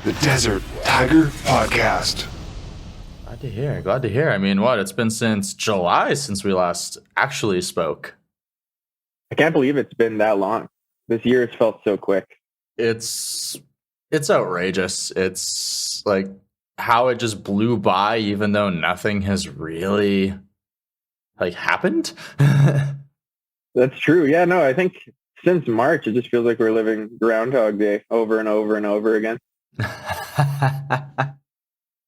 the Desert Tiger Podcast. Glad to hear. I mean, it's been since July since we last actually spoke. I can't believe it's been that long. This year has felt so quick. It's outrageous. It's like how it just blew by, even though nothing has really happened. That's true. Yeah, no, I think since March, it just feels like we're living Groundhog Day over and over and over again.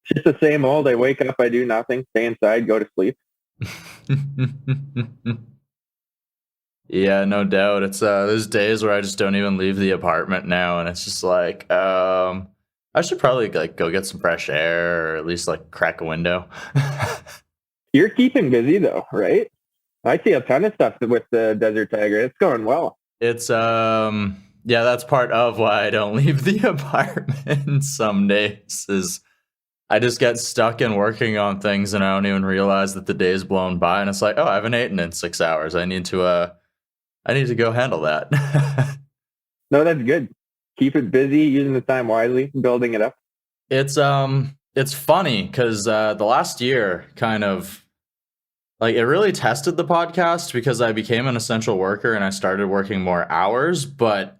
It's just the same old. I wake up, I do nothing, stay inside, go to sleep. Yeah, no doubt. It's there's days where I just don't even leave the apartment now, and it's just like I should probably go get some fresh air, or at least crack a window. You're keeping busy though, right? I see a ton of stuff with the Desert Tiger. It's going well. It's yeah, that's part of why I don't leave the apartment some days, is I just get stuck in working on things and I don't even realize that the day's blown by, and it's like, oh, I haven't eaten in 6 hours. I need to go handle that. No, that's good. Keep it busy, using the time wisely, building it up. It's funny because the last year kind of it really tested the podcast, because I became an essential worker and I started working more hours, but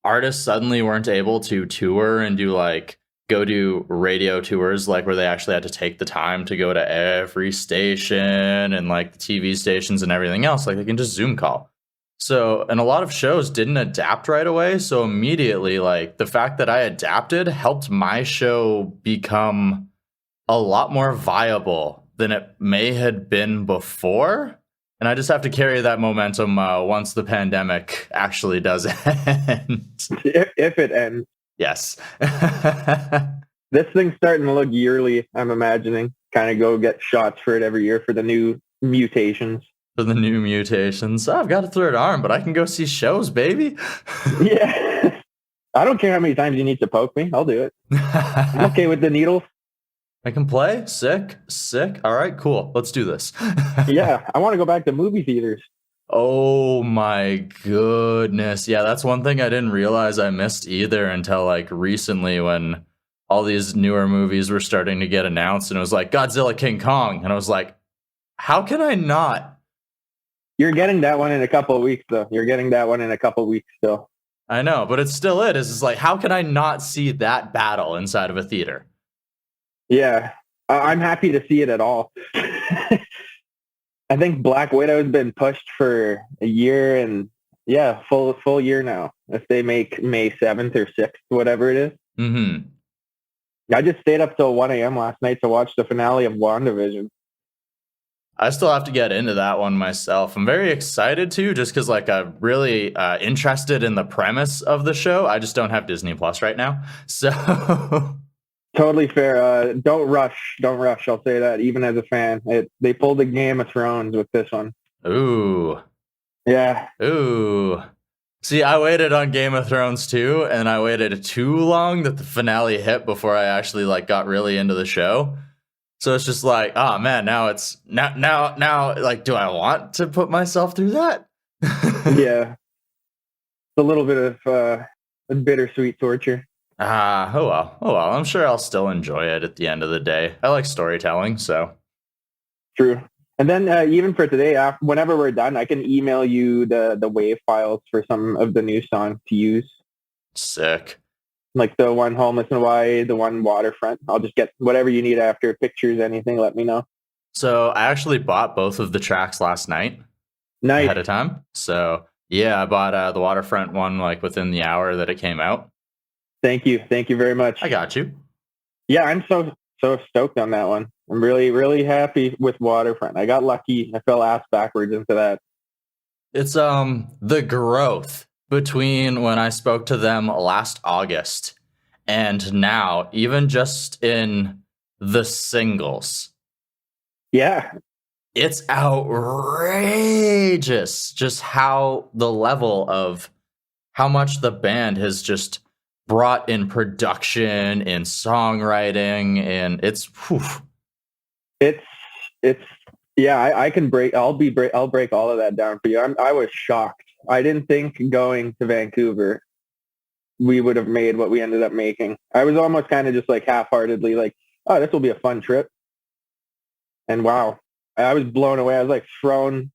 artists suddenly weren't able to tour and go do radio tours, where they actually had to take the time to go to every station and the TV stations and everything else. They can just Zoom call. So, and a lot of shows didn't adapt right away. So immediately, the fact that I adapted helped my show become a lot more viable than it may have been before. And I just have to carry that momentum once the pandemic actually does end. If it ends. Yes. This thing's starting to look yearly, I'm imagining. Kind of go get shots for it every year for the new mutations. For the new mutations. Oh, I've got a third arm, but I can go see shows, baby. Yeah. I don't care how many times you need to poke me. I'll do it. I'm okay with the needles. I can play. Sick. All right, cool. Let's do this. Yeah, I want to go back to movie theaters. Oh my goodness. Yeah, that's one thing I didn't realize I missed either until recently, when all these newer movies were starting to get announced, and it was Godzilla King Kong. And I was like, how can I not? You're getting that one in a couple of weeks, though. You're getting that one in a couple of weeks still. I know, but it's still It's how can I not see that battle inside of a theater? Yeah, I'm happy to see it at all. I think Black Widow has been pushed for a year, and yeah, full year now. If they make May 7th or 6th, whatever it is. Mm-hmm. I just stayed up till 1 a.m. last night to watch the finale of WandaVision. I still have to get into that one myself. I'm very excited to, just because I'm really interested in the premise of the show. I just don't have Disney Plus right now, so. Totally fair. Don't rush. I'll say that, even as a fan. They pulled a Game of Thrones with this one. Ooh. Yeah. Ooh. See, I waited on Game of Thrones too, and I waited too long that the finale hit before I actually got really into the show. So it's just oh man, now do I want to put myself through that? Yeah. It's a little bit of bittersweet torture. Oh well. I'm sure I'll still enjoy it at the end of the day. I like storytelling, so. True. And then even for today, whenever we're done, I can email you the wave files for some of the new songs to use. Sick. The one Homeless in Hawaii, the one Waterfront. I'll just get whatever you need after, pictures, anything, let me know. So I actually bought both of the tracks last night. Nice. Ahead of time. So yeah, I bought the Waterfront one within the hour that it came out. Thank you very much. I got you. Yeah, I'm so stoked on that one. I'm really, really happy with Waterfront. I got lucky. I fell ass backwards into that. It's the growth between when I spoke to them last August and now, even just in the singles. Yeah. It's outrageous just how the level of how much the band has just brought in production, in songwriting, and it's yeah, I'll break all of that down for you. I was shocked. I didn't think going to Vancouver we would have made what we ended up making. I was almost kind of just like half-heartedly like, oh, this will be a fun trip. And wow, I was blown away. I was like thrown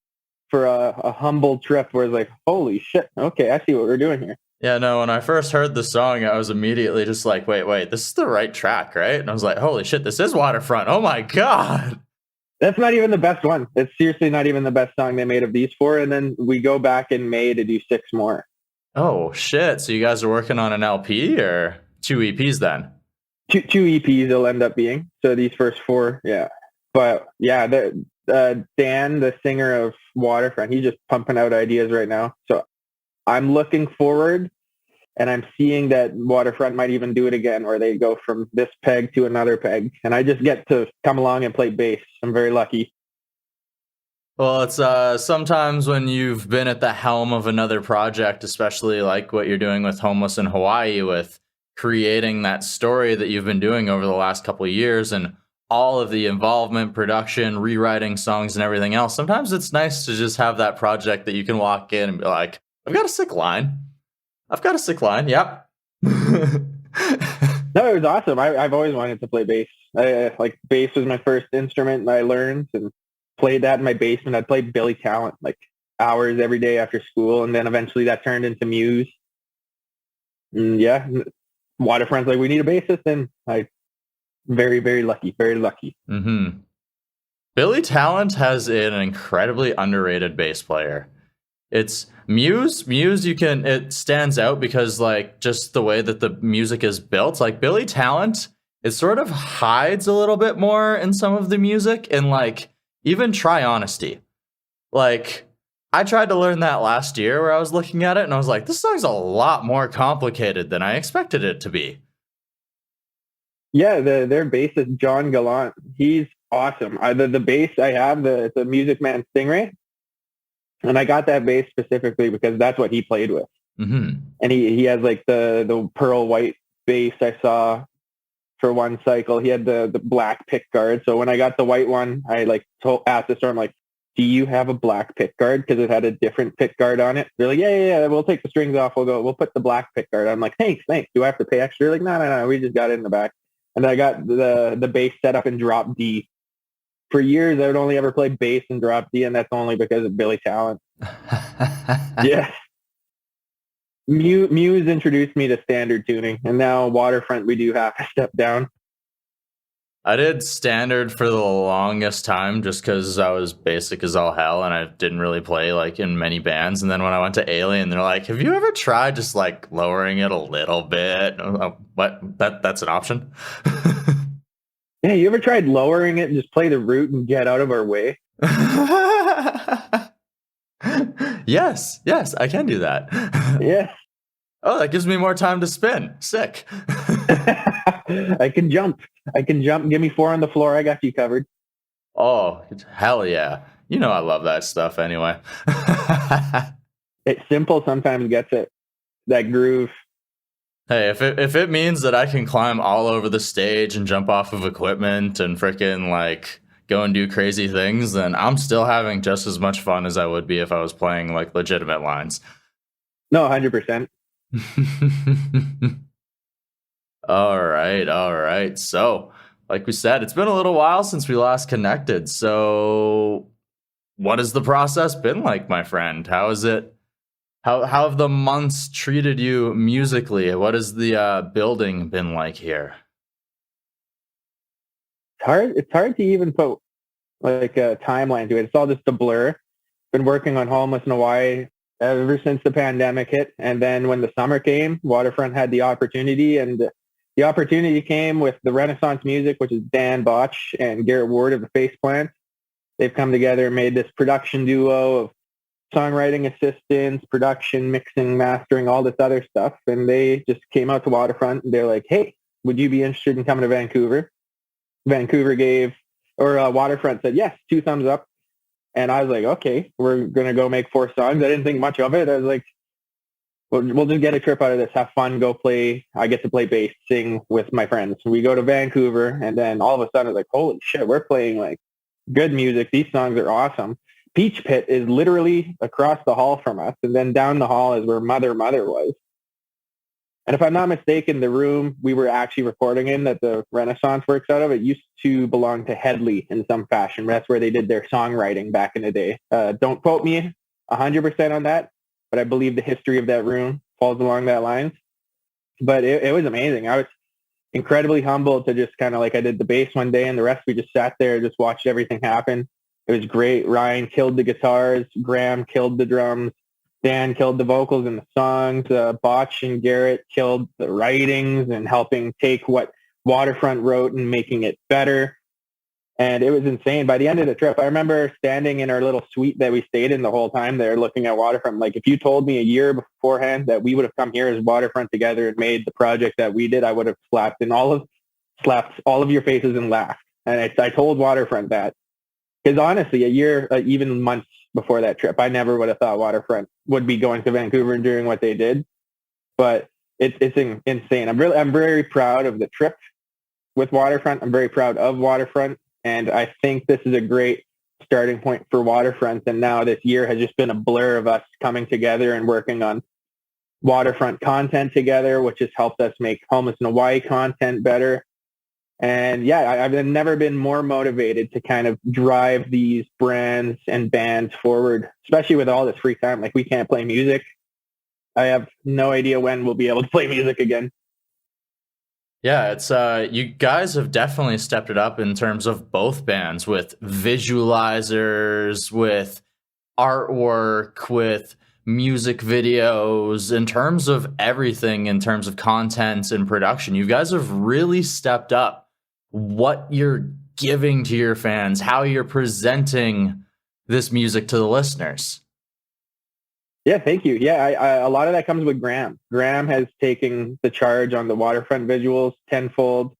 for a humble trip where it's like, holy shit, okay, I see what we're doing here. Yeah, no, when I first heard the song, I was immediately just like, wait, this is the right track, right? And I was like, holy shit, this is Waterfront. Oh my God. That's not even the best one. It's seriously not even the best song they made of these four. And then we go back in May to do 6 more. Oh shit. So you guys are working on an LP or 2 EPs then? Two EPs it'll end up being. So these first 4, yeah. But yeah, Dan, the singer of Waterfront, he's just pumping out ideas right now. So I'm looking forward, and I'm seeing that Waterfront might even do it again, where they go from this peg to another peg. And I just get to come along and play bass. I'm very lucky. Well, it's sometimes when you've been at the helm of another project, especially like what you're doing with Homeless in Hawaii, with creating that story that you've been doing over the last couple of years and all of the involvement, production, rewriting songs and everything else. Sometimes it's nice to just have that project that you can walk in and be like, I've got a sick line. Yep. No, it was awesome. I've always wanted to play bass. Like bass was my first instrument and I learned and played that in my basement. I'd play Billy Talent like hours every day after school. And then eventually that turned into Muse. And yeah, Waterfront's like, we need a bassist. And I very, very lucky. Mm-hmm. Billy Talent has an incredibly underrated bass player. It's Muse, it stands out because like just the way that the music is built. Like Billy Talent, it sort of hides a little bit more in some of the music, and like even Try Honesty. Like I tried to learn that last year where I was looking at it and I was like, this song's a lot more complicated than I expected it to be. Yeah, their bassist, John Gallant, he's awesome. The bass I have, it's a Music Man Stingray. And I got that bass specifically because that's what he played with. Mm-hmm. And he has like the pearl white bass I saw for one cycle. He had the black pick guard. So when I got the white one, I like asked the store, I'm like, do you have a black pick guard? Because it had a different pick guard on it. They're like, yeah, we'll take the strings off. We'll put the black pick guard on. I'm like, thanks. Do I have to pay extra? They're like, no. We just got it in the back. And I got the bass set up in drop D. For years, I would only ever play bass and drop D, and that's only because of Billy Talent. Yeah. Muse introduced me to standard tuning, and now Waterfront, we do have to step down. I did standard for the longest time just because I was basic as all hell and I didn't really play like in many bands. And then when I went to Alien, they're like, have you ever tried just like lowering it a little bit? What? That's an option? Yeah, you ever tried lowering it and just play the root and get out of our way? Yes, I can do that. Yeah. Oh, that gives me more time to spin. Sick. I can jump. Give me 4 on the floor. I got you covered. Oh, hell yeah. You know I love that stuff anyway. It's simple sometimes gets it. That groove. Hey, if it means that I can climb all over the stage and jump off of equipment and frickin' like go and do crazy things, then I'm still having just as much fun as I would be if I was playing like legitimate lines. No, 100%. All right. So, like we said, it's been a little while since we last connected. So, what has the process been like, my friend? How is it? How have the months treated you musically? What has the building been like here? It's hard to even put like a timeline to it. It's all just a blur. Been working on Homeless in Hawaii ever since the pandemic hit. And then when the summer came, Waterfront had the opportunity, and the opportunity came with the Renaissance Music, which is Dan Botch and Garrett Ward of the Face Plant. They've come together and made this production duo of songwriting assistants, production, mixing, mastering, all this other stuff. And they just came out to Waterfront and they're like, hey, would you be interested in coming to Vancouver? Waterfront said, yes, 2 thumbs up. And I was like, okay, we're going to go make 4 songs. I didn't think much of it. I was like, we'll just get a trip out of this, have fun, go play. I get to play bass, sing with my friends. We go to Vancouver, and then all of a sudden I was like, holy shit, we're playing like good music. These songs are awesome. Peach Pit is literally across the hall from us, and then down the hall is where Mother was. And if I'm not mistaken, the room we were actually recording in that the Renaissance works out of, it used to belong to Headley in some fashion. That's where they did their songwriting back in the day. Don't quote me 100% on that, but I believe the history of that room falls along that lines. But it was amazing. I was incredibly humbled to just kind of like I did the bass one day and the rest we just sat there, just watched everything happen. It was great. Ryan killed the guitars. Graham killed the drums. Dan killed the vocals and the songs. Botch and Garrett killed the writings and helping take what Waterfront wrote and making it better. And it was insane. By the end of the trip, I remember standing in our little suite that we stayed in the whole time there looking at Waterfront. Like if you told me a year beforehand that we would have come here as Waterfront together and made the project that we did, I would have slapped all of your faces and laughed. And I told Waterfront that. Because honestly, a year, even months before that trip, I never would have thought Waterfront would be going to Vancouver and doing what they did. But it's insane. I'm very proud of the trip with Waterfront. I'm very proud of Waterfront. And I think this is a great starting point for Waterfront. And now this year has just been a blur of us coming together and working on Waterfront content together, which has helped us make Homeless in Hawaii content better. And yeah, I've never been more motivated to kind of drive these brands and bands forward, especially with all this free time. Like we can't play music. I have no idea when we'll be able to play music again. Yeah, it's you guys have definitely stepped it up in terms of both bands with visualizers, with artwork, with music videos, in terms of everything, in terms of content and production. You guys have really stepped up what you're giving to your fans, how you're presenting this music to the listeners. Yeah, thank you. Yeah, a lot of that comes with Graham. Graham has taken the charge on the Waterfront visuals tenfold.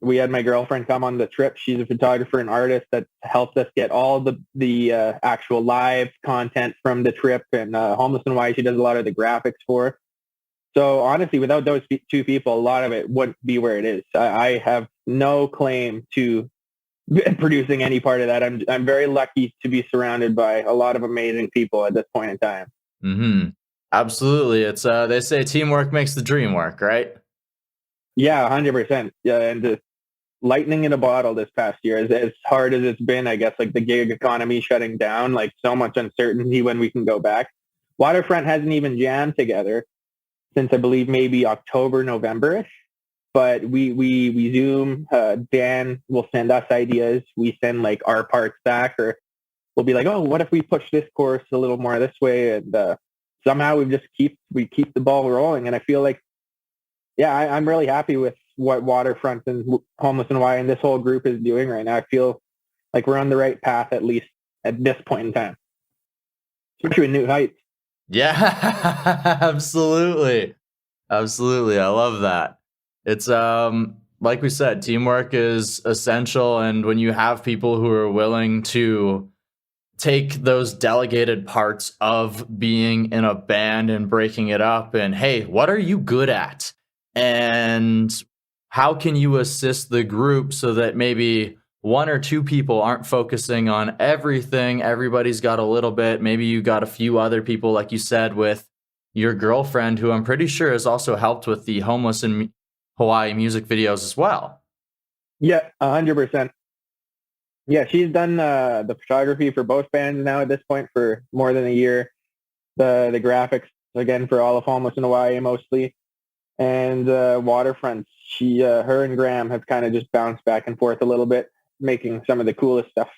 We had my girlfriend come on the trip. She's a photographer and artist that helped us get all the actual live content from the trip, and Homeless in Hawaii, she does a lot of the graphics for. So honestly, without those two people, a lot of it wouldn't be where it is. I have no claim to producing any part of that. I'm very lucky to be surrounded by a lot of amazing people at this point in time. Mm-hmm. Absolutely. It's they say teamwork makes the dream work, right? Yeah, 100%. Yeah, and just lightning in a bottle this past year, as hard as it's been, I guess, like the gig economy shutting down, like so much uncertainty when we can go back. Waterfront hasn't even jammed together since I believe maybe October, November-ish. But we Zoom. Dan will send us ideas. We send like our parts back, or we'll be like, oh, what if we push this course a little more this way? And somehow we keep the ball rolling. And I feel like, yeah, I'm really happy with what Waterfront and Homeless in Hawaii and this whole group is doing right now. I feel like we're on the right path, at least at this point in time, especially with New Heights. Yeah, absolutely. Absolutely. I love that. It's like we said, teamwork is essential, and when you have people who are willing to take those delegated parts of being in a band and breaking it up, and hey, what are you good at? And how can you assist the group so that maybe one or two people aren't focusing on everything? Everybody's got a little bit. Maybe you got a few other people, like you said, with your girlfriend, who I'm pretty sure has also helped with the Homeless in Hawaii music videos as well. Yeah, 100%. Yeah, she's done the photography for both bands now at this point for more than a year. The graphics, again, for all of Homeless in Hawaii mostly. And Waterfront, her and Graham have kind of just bounced back and forth a little bit, making some of the coolest stuff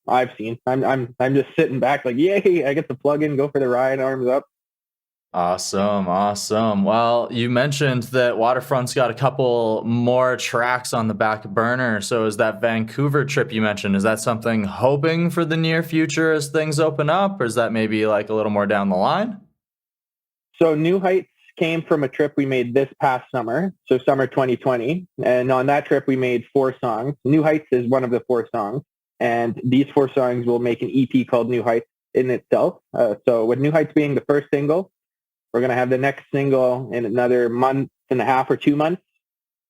I've seen. I'm just sitting back like, yay, I get to plug in, go for the ride, arms up. Awesome. Well, you mentioned that Waterfront's got a couple more tracks on the back burner. So is that Vancouver trip you mentioned, is that something hoping for the near future as things open up, or is that maybe like a little more down the line? So New Heights came from a trip we made this past summer, so summer 2020. And on that trip, we made 4 songs. New Heights is one of the 4 songs. And these 4 songs will make an EP called New Heights in itself. So with New Heights being the first single, we're going to have the next single in another month and a half or 2 months,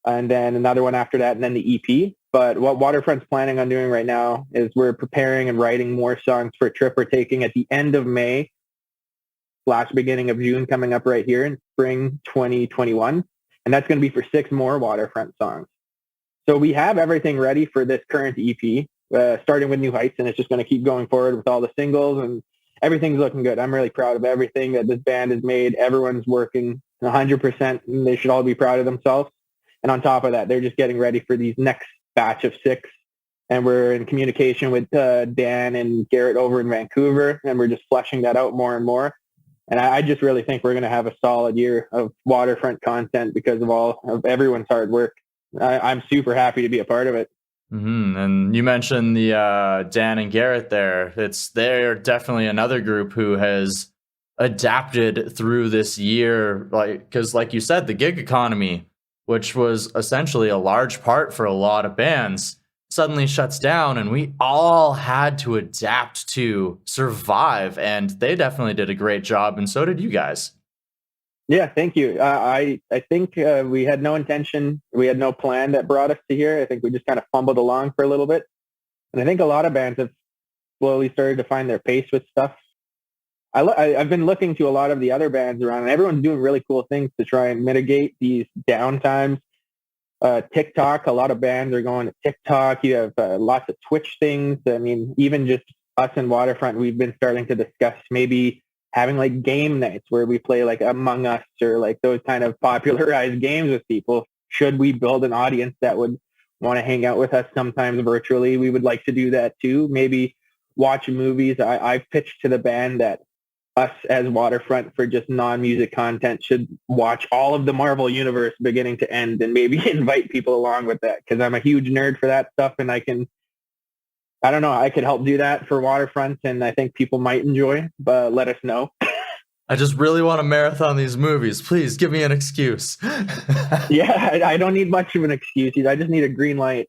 and then another one after that, and then the EP. But what Waterfront's planning on doing right now is we're preparing and writing more songs for a trip we're taking at the end of May / beginning of June coming up right here in spring 2021. And that's going to be for 6 more Waterfront songs. So we have everything ready for this current EP, starting with New Heights, and it's just going to keep going forward with all the singles, and everything's looking good. I'm really proud of everything that this band has made. Everyone's working 100%, and they should all be proud of themselves. And on top of that, they're just getting ready for these next batch of 6. And we're in communication with Dan and Garrett over in Vancouver, and we're just fleshing that out more and more. And I just really think we're going to have a solid year of Waterfront content because of everyone's hard work. I'm super happy to be a part of it. Mm-hmm. And you mentioned the Dan and Garrett there. They're definitely another group who has adapted through this year, because like you said, the gig economy, which was essentially a large part for a lot of bands, suddenly shuts down, and we all had to adapt to survive. And they definitely did a great job, and so did you guys. Yeah, thank you. I think we had no intention, we had no plan that brought us to here. I think we just kind of fumbled along for a little bit. And I think a lot of bands have slowly started to find their pace with stuff. I've been looking to a lot of the other bands around, and everyone's doing really cool things to try and mitigate these downtimes. TikTok, a lot of bands are going to TikTok. You have lots of Twitch things. I mean, even just us in Waterfront, we've been starting to discuss maybe having like game nights where we play like Among Us or like those kind of popularized games with people. Should we build an audience that would want to hang out with us sometimes virtually? We would like to do that too. Maybe watch movies. I've pitched to the band that us as Waterfront for just non-music content should watch all of the Marvel universe beginning to end and maybe invite people along with that, because I'm a huge nerd for that stuff, and I could help do that for Waterfront, and I think people might enjoy, but let us know. I just really want to marathon these movies. Please give me an excuse. Yeah, I don't need much of an excuse. I just need a green light.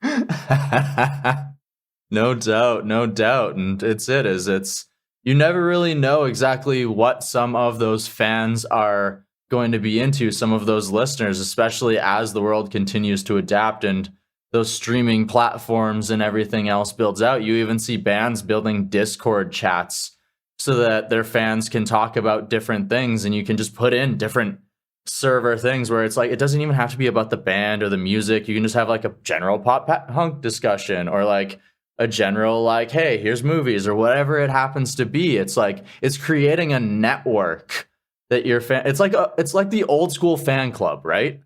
No doubt. And it's you never really know exactly what some of those fans are going to be into, some of those listeners, especially as the world continues to adapt and those streaming platforms and everything else builds out. You even see bands building Discord chats so that their fans can talk about different things, and you can just put in different server things where it's like, it doesn't even have to be about the band or the music. You can just have like a general pop punk discussion, or like a general like, hey, here's movies, or whatever it happens to be. It's like, it's creating a network that your fan, it's like the old school fan club, right?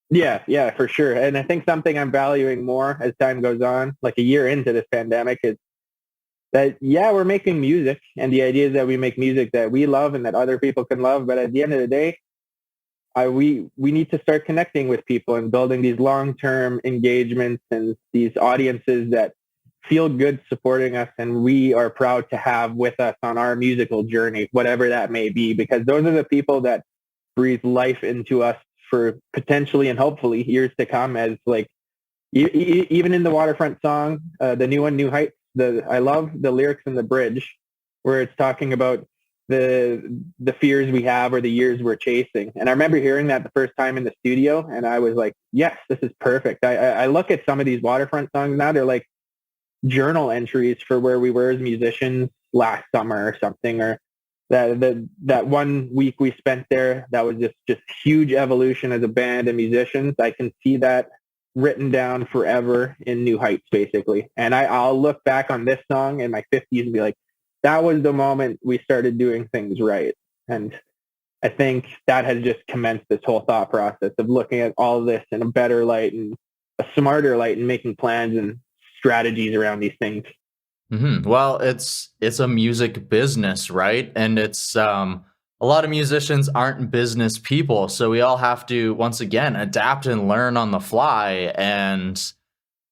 Yeah, for sure. And I think something I'm valuing more as time goes on, like a year into this pandemic, is that, yeah, we're making music, and the idea is that we make music that we love and that other people can love. But at the end of the day, we need to start connecting with people and building these long-term engagements and these audiences that feel good supporting us, and we are proud to have with us on our musical journey, whatever that may be, because those are the people that breathe life into us for potentially and hopefully years to come. As like, even in the Waterfront song, the new one, New Heights, I love the lyrics in the bridge where it's talking about the fears we have or the years we're chasing. And I remember hearing that the first time in the studio, and I was like, yes, this is perfect. I look at some of these Waterfront songs now, they're like journal entries for where we were as musicians last summer or something, or that 1 week we spent there, that was just huge evolution as a band and musicians. I can see that written down forever in New Heights, basically. And I'll look back on this song in my 50s and be like, that was the moment we started doing things right. And I think that has just commenced this whole thought process of looking at all of this in a better light and a smarter light, and making plans and strategies around these things. Mm-hmm. Well, it's a music business, right? And it's a lot of musicians aren't business people, so we all have to, once again, adapt and learn on the fly and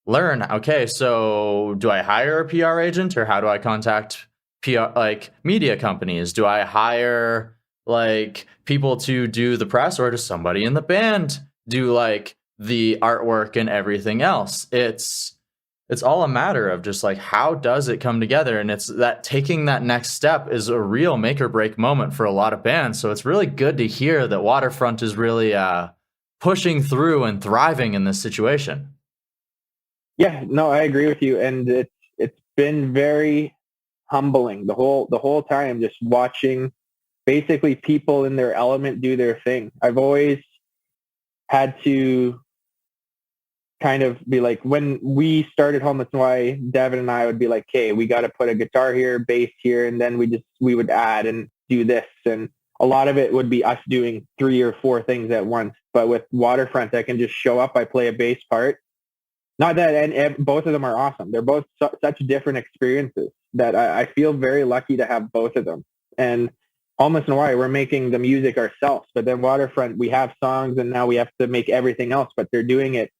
learn. Okay, so do I hire a PR agent, or how do I contact PR, like media companies? Do I hire like people to do the press, or does somebody in the band do like the artwork and everything else? It's all a matter of just like, how does it come together? And it's that taking that next step is a real make or break moment for a lot of bands. So it's really good to hear that Waterfront is really pushing through and thriving in this situation. Yeah, no, I agree with you. And it's been very humbling the whole time, just watching basically people in their element do their thing. I've always had to kind of be like, when we started Homeless in Hawaii, Devin and I would be like, okay, we got to put a guitar here, bass here, and then we would add and do this. And a lot of it would be us doing 3 or 4 things at once. But with Waterfront, I can just show up, I play a bass part. Not that, and both of them are awesome. They're both such different experiences that I feel very lucky to have both of them. And Homeless in Hawaii, we're making the music ourselves. But then Waterfront, we have songs, and now we have to make everything else. But they're doing it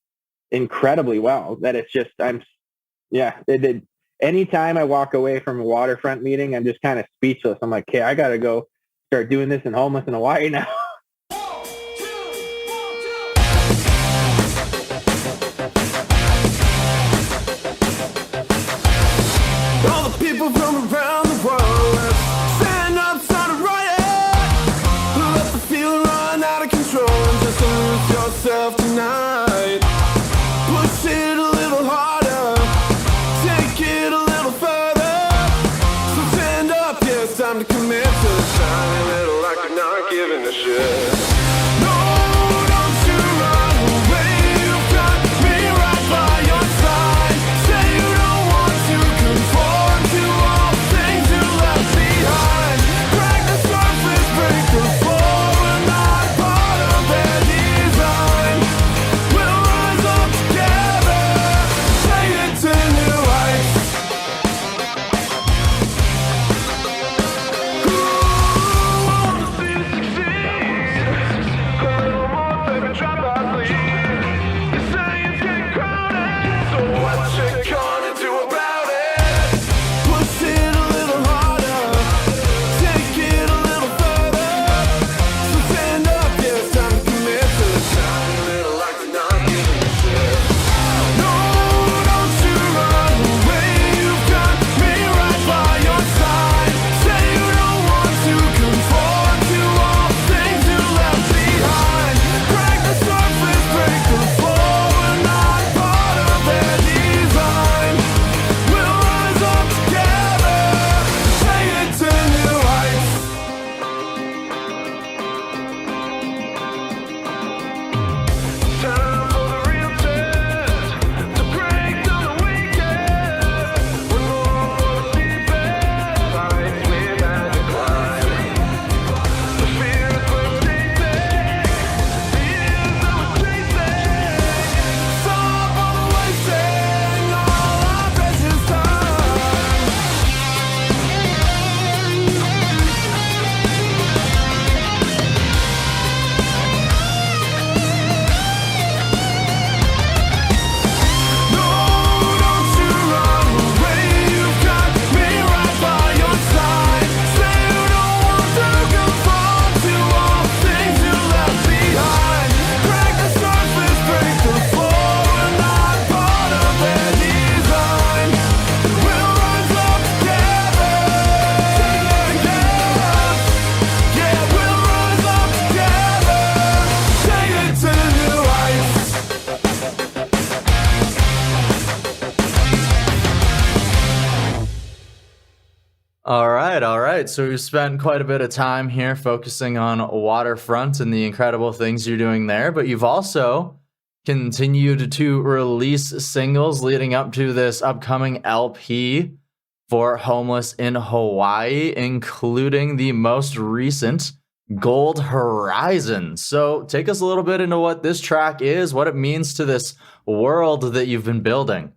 incredibly well. That it's just, anytime I walk away from a Waterfront meeting, I'm just kind of speechless. I'm like, okay, I got to go start doing this in Homeless in Hawaii now. All the people from around the world stand up, start a riot. Let the feeling run out of control and just lose yourself tonight. Push it a little harder, take it a little further. So stand up, yeah, it's time to commit to the shine. A little like you're not giving a shit. No, don't you run away. You've got me right by your side. Say you don't want to conform to all things you left behind. Crack the surface, break the floor. We're not part of their design. We'll rise up together, take it to new heights. Who wants to succeed? No more baby, drop our lead. You say it's getting crowded, so what you gonna do about it? Push it a little harder, take it a little further. So stand up, yeah, it's time to commit to the shine. A little like you're not giving a shit. No, don't you run away. You've got me right by your side. Say you don't want to conform to all things you left behind. Crack the surface, break the floor. We're not part of their design. We'll rise up together, take it to new heights. Time for the real test, to break down the weekend. We're more for the deepest heights we've had to climb. The fears we're facing, the years that we're chasing. Stop all the wasting, all our precious time. No, don't you run away. You've got me right by your side. Say you don't want to conform to all things you left behind. Crack the surface, break the floor. We're not part of their design. We'll rise up together. Yeah, we'll rise up together. Take it to new heights. All right. So we've spent quite a bit of time here focusing on Waterfront and the incredible things you're doing there, but you've also continued to release singles leading up to this upcoming LP for Homeless in Hawaii, including the most recent Gold Horizon. So take us a little bit into what this track is, what it means to this world that you've been building.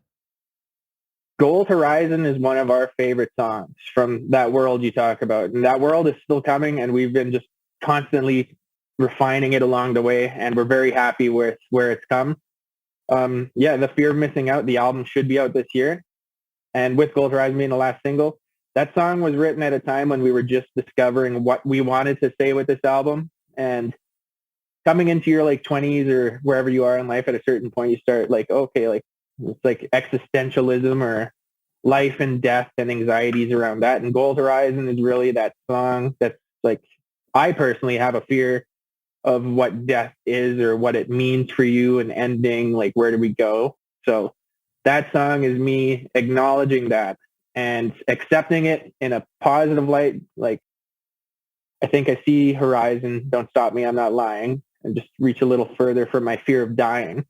Gold Horizon is one of our favorite songs from that world you talk about. And that world is still coming, and we've been just constantly refining it along the way, and we're very happy with where it's come. The Fear of Missing Out, the album should be out this year. And with Gold Horizon being the last single, that song was written at a time when we were just discovering what we wanted to say with this album. And coming into your 20s or wherever you are in life, at a certain point, you start it's like existentialism or life and death and anxieties around that. And Gold Horizon is really that song that's like, I personally have a fear of what death is or what it means for you and ending, like, where do we go? So that song is me acknowledging that and accepting it in a positive light. Like, I think I see horizon, don't stop me, I'm not lying, and just reach a little further from my fear of dying.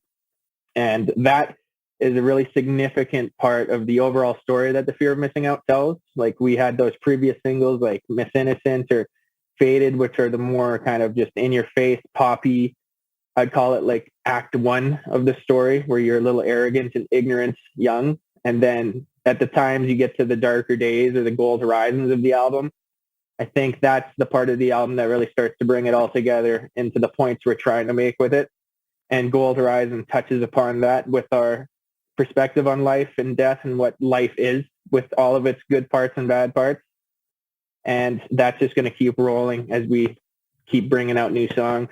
And that is a really significant part of the overall story that the fear of missing out tells. Like we had those previous singles like Miss Innocent or Faded, which are the more kind of just in your face, poppy. I'd call it like act one of the story where you're a little arrogant and ignorant young. And then at the times you get to the darker days or the gold horizons of the album, I think that's the part of the album that really starts to bring it all together into the points we're trying to make with it. And Gold Horizon touches upon that with our perspective on life and death and what life is with all of its good parts and bad parts. And that's just going to keep rolling as we keep bringing out new songs.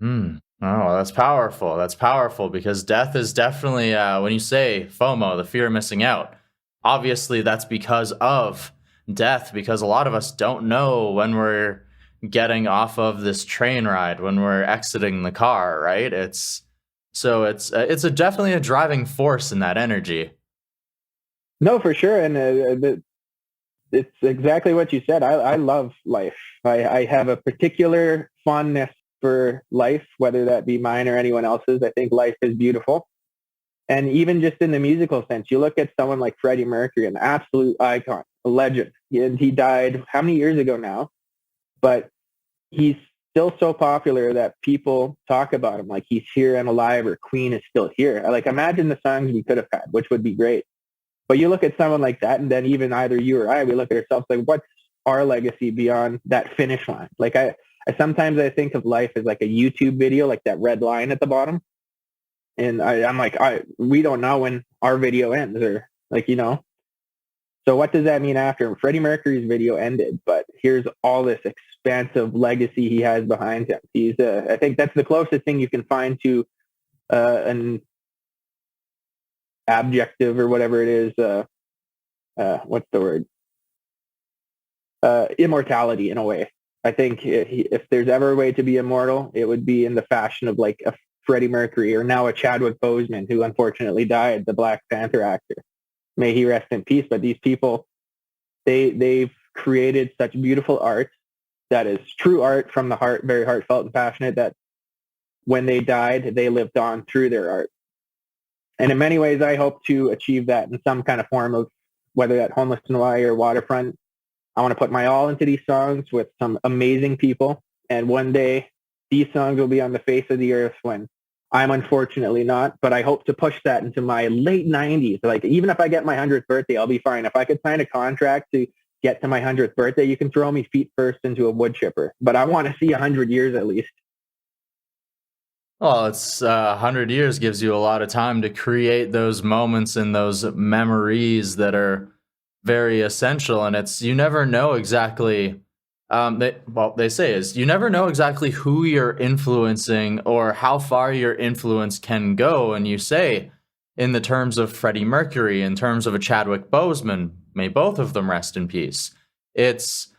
Oh, that's powerful. That's powerful because death is definitely, when you say FOMO, the fear of missing out, obviously that's because of death, because a lot of us don't know when we're getting off of this train ride, when we're exiting the car, right? It's definitely a driving force in that energy. No, for sure. And it's exactly what you said. I love life. I have a particular fondness for life, whether that be mine or anyone else's. I think life is beautiful. And even just in the musical sense, you look at someone like Freddie Mercury, an absolute icon, a legend. He died how many years ago now? But he's still so popular that people talk about him like he's here and alive, or Queen is still here. Like, imagine the songs we could have had, which would be great. But you look at someone like that, and then even either you or I, we look at ourselves like, what's our legacy beyond that finish line? Like I sometimes I think of life as like a YouTube video, like that red line at the bottom. And I'm like, we don't know when our video ends, or like, you know. So what does that mean after? Freddie Mercury's video ended, but here's all this expansive legacy he has behind him. He's, I think that's the closest thing you can find to an objective or whatever it is. What's the word? Immortality in a way. I think if there's ever a way to be immortal, it would be in the fashion of like a Freddie Mercury, or now a Chadwick Boseman, who unfortunately died, the Black Panther actor. May he rest in peace. But these people, they've created such beautiful art that is true art from the heart, very heartfelt and passionate, that when they died, they lived on through their art. And in many ways, I hope to achieve that in some kind of form of, whether that Homeless in Hawaii or Waterfront. I want to put my all into these songs with some amazing people. And one day, these songs will be on the face of the earth when I'm unfortunately not. But I hope to push that into my late 90s. Like, even if I get my 100th birthday, I'll be fine. If I could sign a contract to get to my 100th birthday, you can throw me feet first into a wood chipper. But I want to see 100 years at least. Well, it's 100 years gives you a lot of time to create those moments and those memories that are very essential. And it's, you never know exactly, they say is you never know exactly who you're influencing or how far your influence can go. And you say, in the terms of Freddie Mercury, in terms of a Chadwick Boseman, may both of them rest in peace. It's,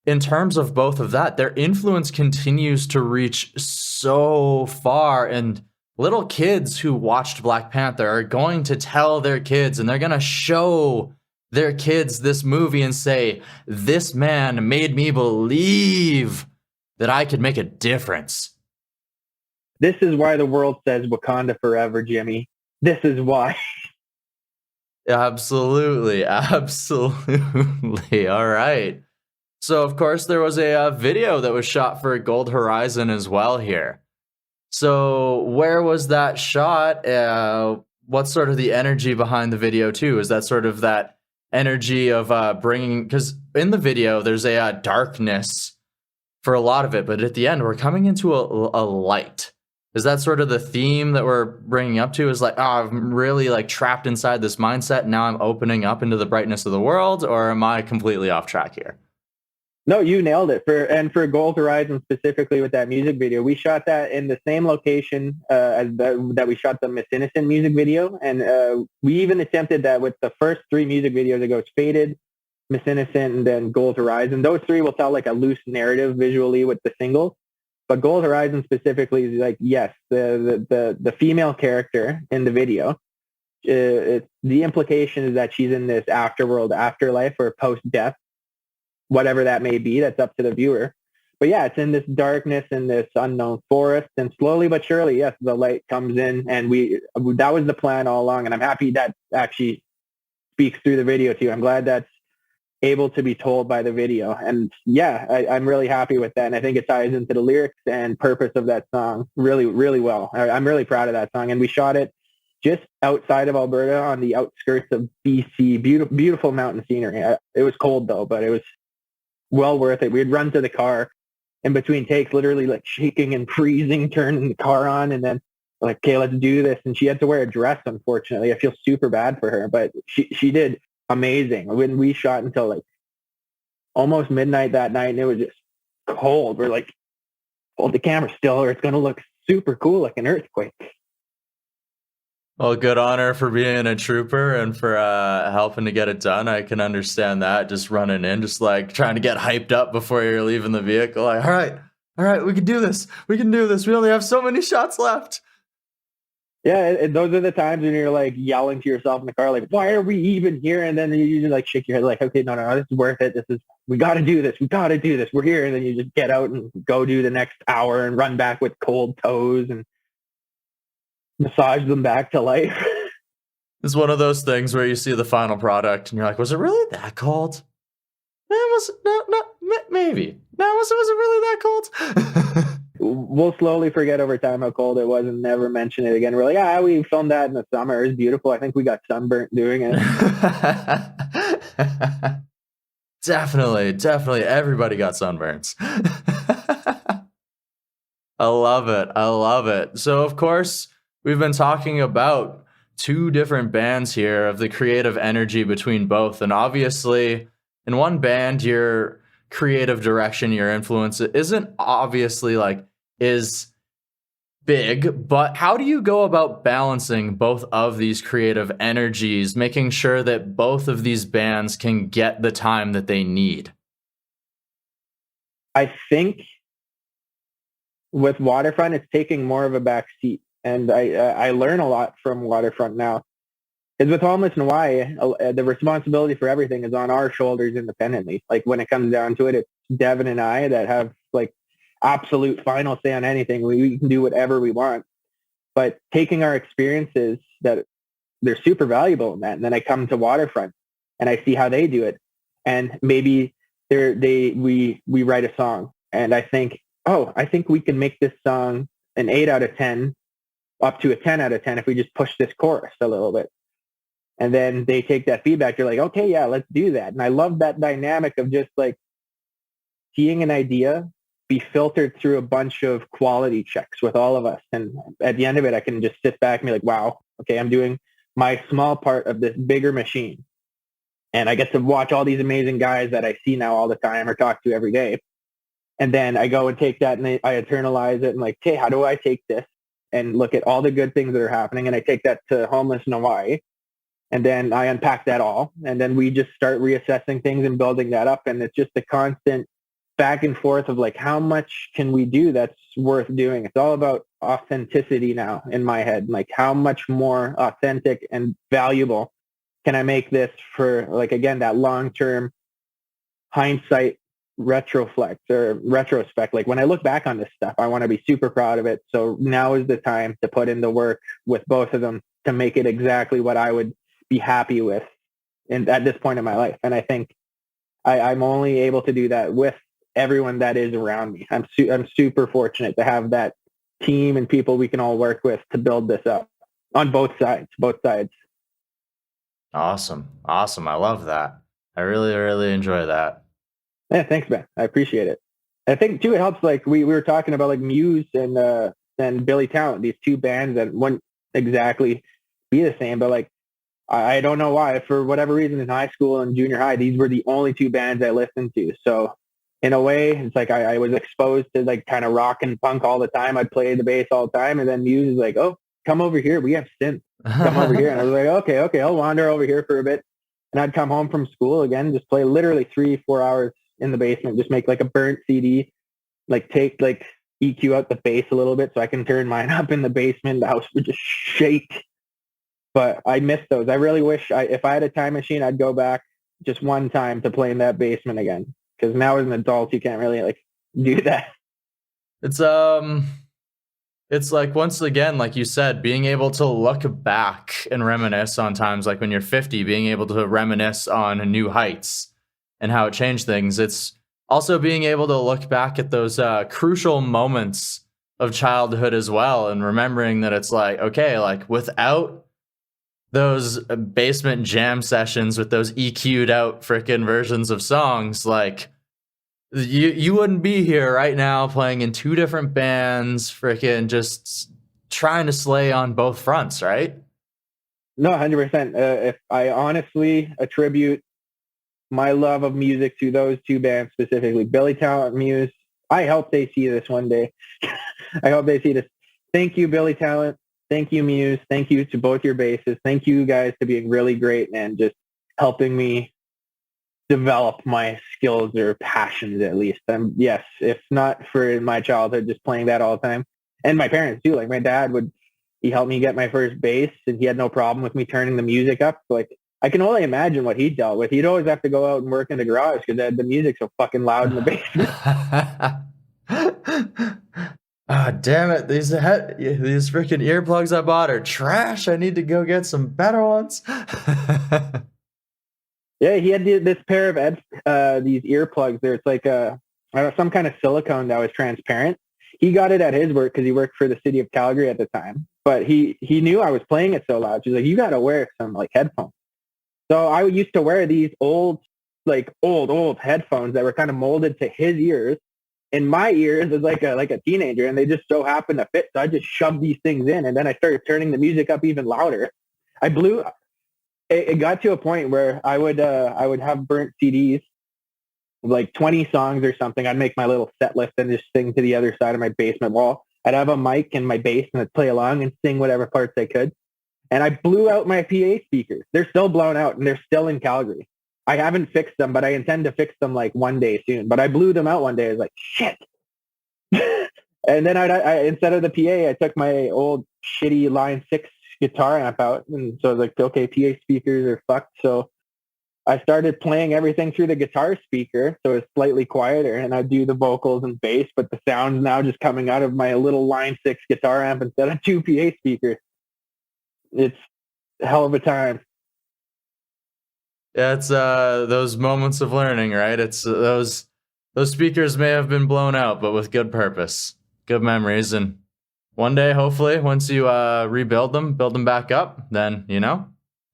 in terms of both of that, their influence continues to reach so far. And little kids who watched Black Panther are going to tell their kids, and they're going to show their kids this movie and say, this man made me believe that I could make a difference. This is why the world says Wakanda forever, Jimmy. This is why. Absolutely. Absolutely. All right. So, of course, there was a video that was shot for Gold Horizon as well here. So where was that shot? What's sort of the energy behind the video, too? Is that sort of that energy of bringing... Because in the video, there's a darkness for a lot of it, but at the end, we're coming into a light. Is that sort of the theme that we're bringing up to? Is like, I'm really like trapped inside this mindset, and now I'm opening up into the brightness of the world? Or am I completely off track here? No, you nailed it. For Gold Horizon specifically with that music video, we shot that in the same location that we shot the Miss Innocent music video. And we even attempted that with the first three music videos. It goes Faded, Miss Innocent, and then Gold Horizon. Those three will tell like a loose narrative visually with the singles. But Gold Horizon specifically is like, yes, the female character in the video, the implication is that she's in this afterworld, afterlife, or post-death, whatever that may be. That's up to the viewer. but yeah, it's in this darkness in this unknown forest, and slowly but surely, yes, the light comes in, and that was the plan all along, and I'm happy that actually speaks through the video too. I'm glad that's able to be told by the video, and yeah, I'm really happy with that, and I think it ties into the lyrics and purpose of that song really, really well. I'm really proud of that song, and we shot it just outside of Alberta on the outskirts of BC. Beautiful, beautiful mountain scenery. It was cold though, but it was well worth it. We'd run to the car in between takes, literally like shaking and freezing, turning the car on, and then like, okay, let's do this. And she had to wear a dress, unfortunately. I feel super bad for her, but she did amazing. When we shot until like almost midnight that night, and it was just cold. We're like, hold the camera still, or it's going to look super cool like an earthquake. Well, good on her for being a trooper and for helping to get it done. I can understand that. Just running in, just like trying to get hyped up before you're leaving the vehicle. Like, all right, we can do this. We can do this. We only have so many shots left. Yeah, those are the times when you're like yelling to yourself in the car, like, why are we even here? And then you just like shake your head like, okay, no, this is worth it. We got to do this. We got to do this. We're here. And then you just get out and go do the next hour and run back with cold toes and massage them back to life. It's one of those things where you see the final product and you're like, was it really that cold? Maybe. No, was it really that cold? We'll slowly forget over time how cold it was and never mention it again. We're like, we filmed that in the summer. It was beautiful. I think we got sunburnt doing it. Definitely. Everybody got sunburns. I love it. So, of course, we've been talking about two different bands here, of the creative energy between both. And obviously, in one band, your creative direction, your influence isn't obviously is big, but how do you go about balancing both of these creative energies, making sure that both of these bands can get the time that they need? I think with Waterfront, it's taking more of a back seat. And I learn a lot from Waterfront now. Because with Homeless in Hawaii, the responsibility for everything is on our shoulders independently. Like when it comes down to it, it's Devin and I that have like absolute final say on anything. We can do whatever we want. But taking our experiences, that they're super valuable in that. And then I come to Waterfront and I see how they do it. And maybe we write a song. And I think, I think we can make this song an 8 out of 10, up to a 10 out of 10 if we just push this chorus a little bit. And then they take that feedback. They're like, okay, yeah, let's do that. And I love that dynamic of just like seeing an idea be filtered through a bunch of quality checks with all of us. And at the end of it, I can just sit back and be like, wow, okay, I'm doing my small part of this bigger machine. And I get to watch all these amazing guys that I see now all the time or talk to every day. And then I go and take that and I internalize it and like, okay, how do I take this and look at all the good things that are happening? And I take that to Homeless in Hawaii. And then I unpack that all. And then we just start reassessing things and building that up. And it's just a constant back and forth of like, how much can we do that's worth doing? It's all about authenticity now in my head. Like how much more authentic and valuable can I make this for, like, again, that long-term hindsight retroflect or retrospect. Like when I look back on this stuff, I want to be super proud of it. So now is the time to put in the work with both of them to make it exactly what I would be happy with at this point in my life. And I think I'm only able to do that with everyone that is around me. I'm super fortunate to have that team and people we can all work with to build this up on both sides. Awesome. I love that. I really enjoy that. Yeah, thanks, Ben. I appreciate it. I think too, it helps. Like we were talking about like Muse and Billy Talent, these two bands that wouldn't exactly be the same, but like I don't know why. For whatever reason, in high school and junior high, these were the only two bands I listened to. So in a way, it's like I was exposed to like kind of rock and punk all the time. I'd play the bass all the time, and then Muse is like, "Oh, come over here. We have synth. Come over here." And I was like, okay, I'll wander over here for a bit. And I'd come home from school again, just play literally 3-4 hours in the basement, just make like a burnt CD, like take like EQ out the bass a little bit so I can turn mine up in the basement. The house would just shake. But I miss those. I really wish if I had a time machine, I'd go back just one time to play in that basement again. Because now as an adult, you can't really like do that. It's like, once again, like you said, being able to look back and reminisce on times like when you're 50, being able to reminisce on new heights and how it changed things. It's also being able to look back at those crucial moments of childhood as well, and remembering that it's like, okay, like without those basement jam sessions with those EQ'd out freaking versions of songs, like you wouldn't be here right now playing in two different bands, freaking just trying to slay on both fronts, right? No, 100%. If I honestly attribute my love of music to those two bands specifically, Billy Talent, Muse. I hope they see this one day. I hope they see this. Thank you, Billy Talent. Thank you, Muse. Thank you to both your bases. Thank you guys to being really great and just helping me develop my skills or passions at least. Yes, if not for my childhood, just playing that all the time. And my parents too. Like my dad he helped me get my first bass and he had no problem with me turning the music up. Like I can only imagine what he dealt with. He'd always have to go out and work in the garage because the music's so fucking loud in the basement. Ah, damn it. These freaking earplugs I bought are trash. I need to go get some better ones. Yeah, he had this pair of these earplugs there. It's like I don't know, some kind of silicone that was transparent. He got it at his work because he worked for the city of Calgary at the time. But he knew I was playing it so loud. She's like, you got to wear some like headphones. So I used to wear these old headphones that were kind of molded to his ears. And my ears as like a teenager, and they just so happened to fit. So I just shoved these things in, and then I started turning the music up even louder. It got to a point where I would have burnt CDs, like 20 songs or something. I'd make my little set list and just sing to the other side of my basement wall. I'd have a mic and my bass, and I'd play along and sing whatever parts I could. And I blew out my PA speakers. They're still blown out, and they're still in Calgary. I haven't fixed them, but I intend to fix them like one day soon. But I blew them out one day. I was like, shit. And then I instead of the PA, I took my old shitty Line 6 guitar amp out. And so I was like, okay, PA speakers are fucked. So I started playing everything through the guitar speaker. So it's slightly quieter, and I do the vocals and bass, but the sound's now just coming out of my little Line 6 guitar amp instead of two PA speakers. It's a hell of a time. Yeah, it's those moments of learning, right? It's those speakers may have been blown out, but with good purpose, good memories. And one day, hopefully, once you build them back up, then,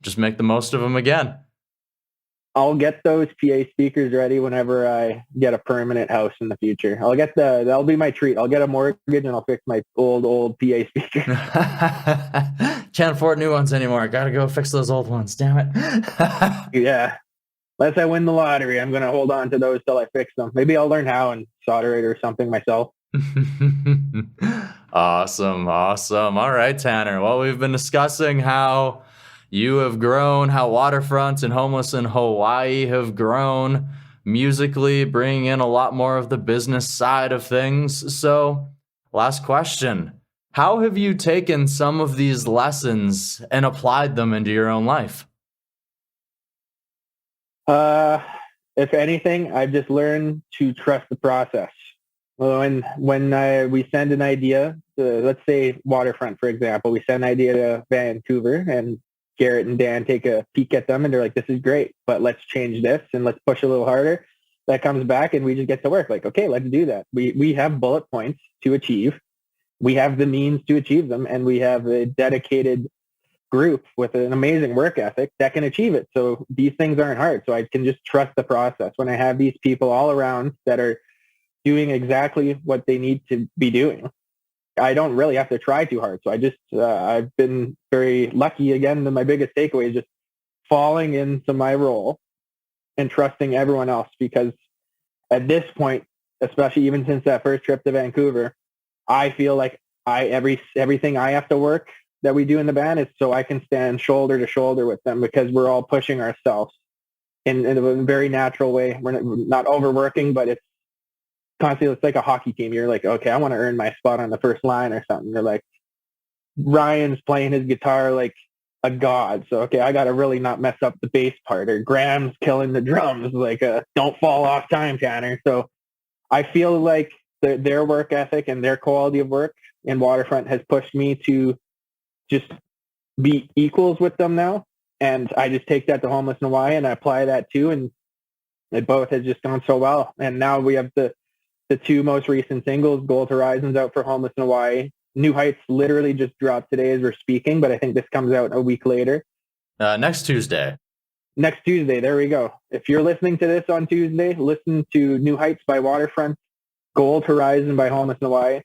just make the most of them again. I'll get those PA speakers ready whenever I get a permanent house in the future. That'll be my treat. I'll get a mortgage and I'll fix my old PA speakers. Can't afford new ones anymore. Gotta go fix those old ones. Damn it. Yeah. Unless I win the lottery, I'm going to hold on to those till I fix them. Maybe I'll learn how and solder it or something myself. Awesome. All right, Tanner. Well, we've been discussing how you have grown, how Waterfront and Homeless in Hawaii have grown musically, bringing in a lot more of the business side of things. So, last question. How have you taken some of these lessons and applied them into your own life? If anything, I've just learned to trust the process. When we send an idea, let's say Waterfront, for example, we send an idea to Vancouver, and Garrett and Dan take a peek at them, and they're like, this is great, but let's change this and let's push a little harder. That comes back, and we just get to work. Like, okay, let's do that. We have bullet points to achieve. We have the means to achieve them, and we have a dedicated group with an amazing work ethic that can achieve it. So these things aren't hard. So I can just trust the process. When I have these people all around that are doing exactly what they need to be doing, I don't really have to try too hard. So I've been very lucky. Again, my biggest takeaway is just falling into my role and trusting everyone else, because at this point, especially even since that first trip to Vancouver, I feel like everything I have to work that we do in the band is so I can stand shoulder to shoulder with them, because we're all pushing ourselves in a very natural way. We're not overworking, but it's constantly, it's like a hockey team. You're like, okay, I want to earn my spot on the first line or something. You're like, Ryan's playing his guitar like a god. So, okay, I got to really not mess up the bass part, or Graham's killing the drums. Like, don't fall off time, Tanner. So I feel like their work ethic and their quality of work in Waterfront has pushed me to just be equals with them now. And I just take that to Homeless in Hawaii and I apply that too. And it both has just gone so well. And now we have the two most recent singles, Gold Horizons out for Homeless in Hawaii. New Heights literally just dropped today as we're speaking, but I think this comes out a week later. Next Tuesday. Next Tuesday, there we go. If you're listening to this on Tuesday, listen to New Heights by Waterfront, Gold Horizon by Homeless in Hawaii.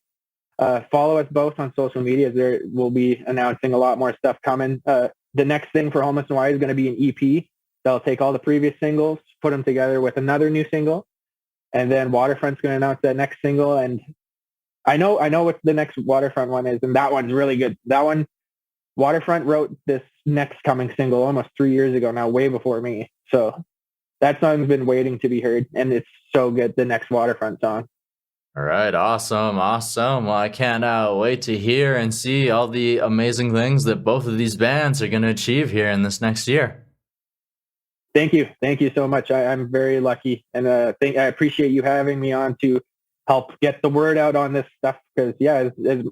Follow us both on social media. There we'll be announcing a lot more stuff coming. The next thing for Homeless in Hawaii is going to be an EP. They'll take all the previous singles, put them together with another new single, and then Waterfront's going to announce that next single. And I know what the next Waterfront one is, and that one's really good. That one, Waterfront wrote this next coming single almost 3 years ago now, way before me. So that song's been waiting to be heard, and it's so good, the next Waterfront song. All right, awesome. Well, I can't wait to hear and see all the amazing things that both of these bands are going to achieve here in this next year. Thank you so much. I'm very lucky, and I appreciate you having me on to help get the word out on this stuff, because as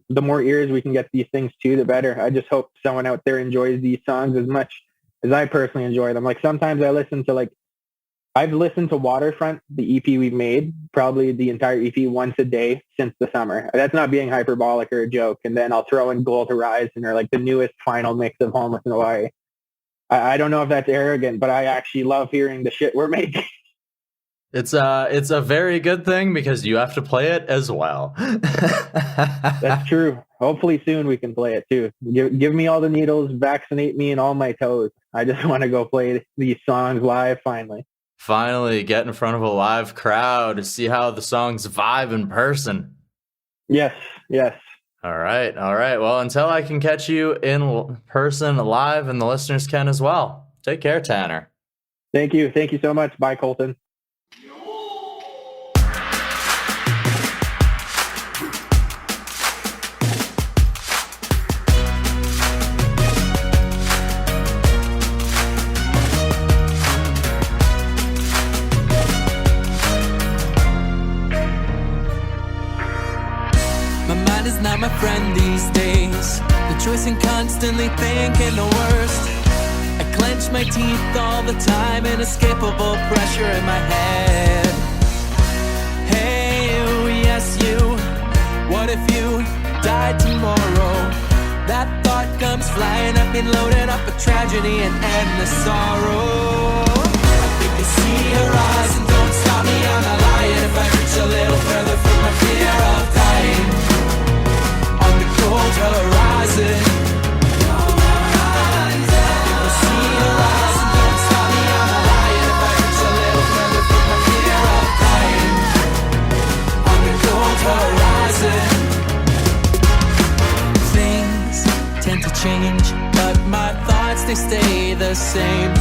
the more ears we can get these things to, the better. I just hope someone out there enjoys these songs as much as I personally enjoy them. Like sometimes I've listened to Waterfront, the EP we've made, probably the entire EP once a day since the summer. That's not being hyperbolic or a joke. And then I'll throw in Gold Horizon or like the newest final mix of Homeless in Hawaii. I don't know if that's arrogant, but I actually love hearing the shit we're making. It's a very good thing because you have to play it as well. That's true. Hopefully soon we can play it too. Give me all the needles, vaccinate me and all my toes. I just want to go play these songs live finally. Finally get in front of a live crowd to see how the songs vibe in person. Yes. All right. Well, until I can catch you in person live and the listeners can as well. Take care, Tanner. Thank you so much. Bye, Colton. Not my friend these days. The choice in constantly thinking the worst. I clench my teeth all the time, inescapable pressure in my head. Hey you, yes you, what if you died tomorrow? That thought comes flying at me, loaded up a tragedy and endless sorrow. I think I see your eyes and don't stop me, I'm not lying. If I reach a little further from my fear of dying, Gold horizon. I see your eyes and don't stop me, I'm not lying. If I reach a little further from my fear of dying, on the gold horizon. Things tend to change, but my thoughts, they stay the same.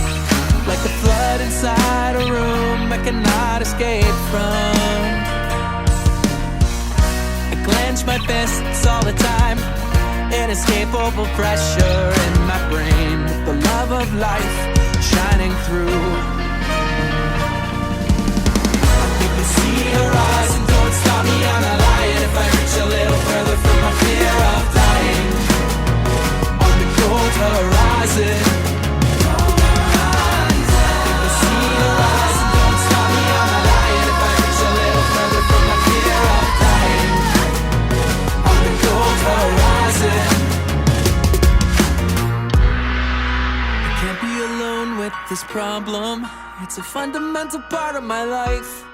Like a flood inside a room I cannot escape from. Clench my fists all the time, inescapable pressure in my brain, with the love of life shining through. You can see your eyes and don't stop me, I'm not lying. If I reach a little further from my fear of dying, on the gold horizon. You can see your eyes and don't stop me, I'm not lying. If I reach a little further from my fear of dying, horizon. I can't be alone with this problem. It's a fundamental part of my life.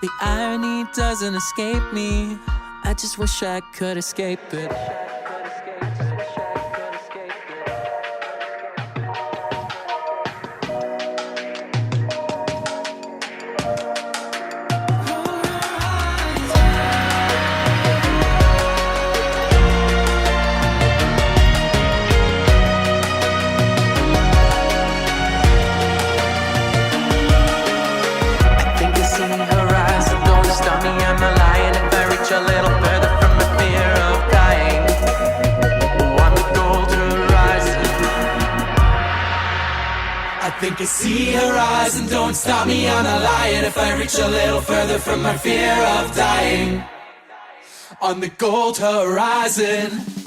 The irony doesn't escape me. I just wish I could escape it. A little further from the fear of dying. think I see her eyes, and don't stop me, I'm not lying. If I reach a little further from my fear of dying, on the gold horizon.